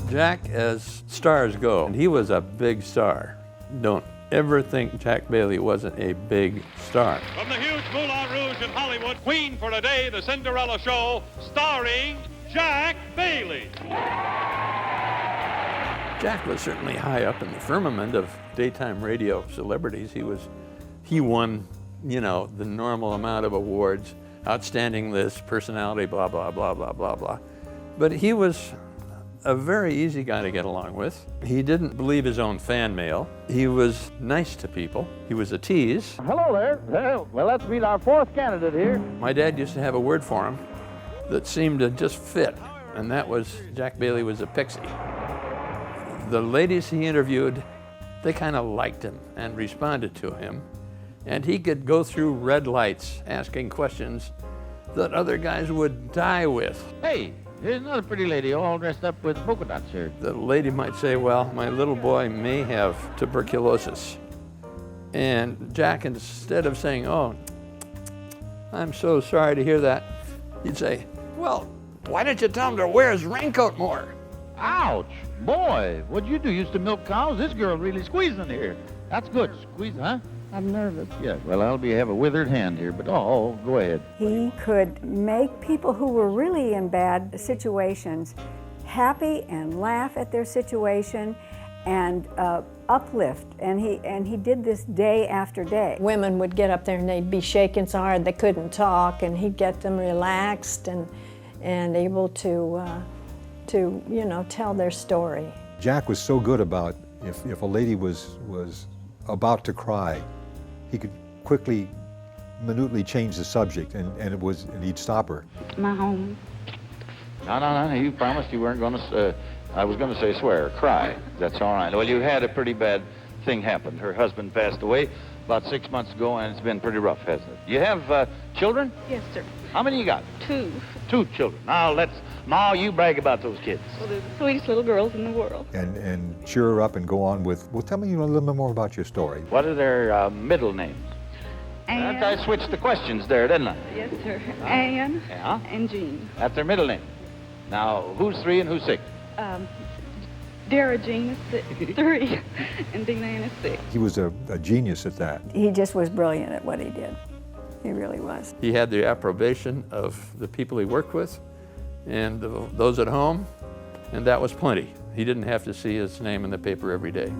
Jack, as stars go, and he was a big star. Don't ever think Jack Bailey wasn't a big star. From the huge Moulin Rouge in Hollywood, Queen for Today, the Cinderella Show, starring Jack Bailey. Jack was certainly high up in the firmament of daytime radio celebrities. He won, you know, the normal amount of awards, outstanding this, personality, blah, blah, blah, blah, blah, blah. But he was a very easy guy to get along with. He didn't believe his own fan mail. He was nice to people. He was a tease. Hello there. Well, let's meet our fourth candidate here. My dad used to have a word for him that seemed to just fit, and that was Jack Bailey was a pixie. The ladies he interviewed, they kind of liked him and responded to him, and he could go through red lights asking questions that other guys would die with. Hey, here's another pretty lady all dressed up with polka dots here. The lady might say, well, my little boy may have tuberculosis. And Jack, instead of saying, oh, I'm so sorry to hear that, he'd say, well, why don't you tell him to wear his raincoat more? Ouch! Boy, what'd you do? Used to milk cows? This girl really squeezing here. That's good. Squeeze, huh? I'm nervous. Yeah, well, have a withered hand here, but go ahead. He could make people who were really in bad situations happy and laugh at their situation and uplift, and he did this day after day. Women would get up there and they'd be shaking so hard they couldn't talk, and he'd get them relaxed and able to you know, tell their story. Jack was so good about if a lady was about to cry, he could quickly, minutely change the subject, and he'd stop her. My home. No, you promised you weren't going to, I was going to say swear, cry. That's all right. Well, you had a pretty bad thing happen. Her husband passed away about 6 months ago, and it's been pretty rough, hasn't it? You have children? Yes, sir. How many you got? 2. 2 children. Now, Ma, you brag about those kids. Well, they're the sweetest little girls in the world. And cheer her up and go on with, well, tell me a little bit more about your story. What are their middle names? Ann. I switched the questions there, didn't I? Yes, sir. Ann Yeah? and Jean. That's their middle name. Now, who's 3 and who's 6? Dara Jean is 3, and Dina Ann is 6. He was a genius at that. He just was brilliant at what he did. He really was. He had the approbation of the people he worked with and those at home, and that was plenty. He didn't have to see his name in the paper every day.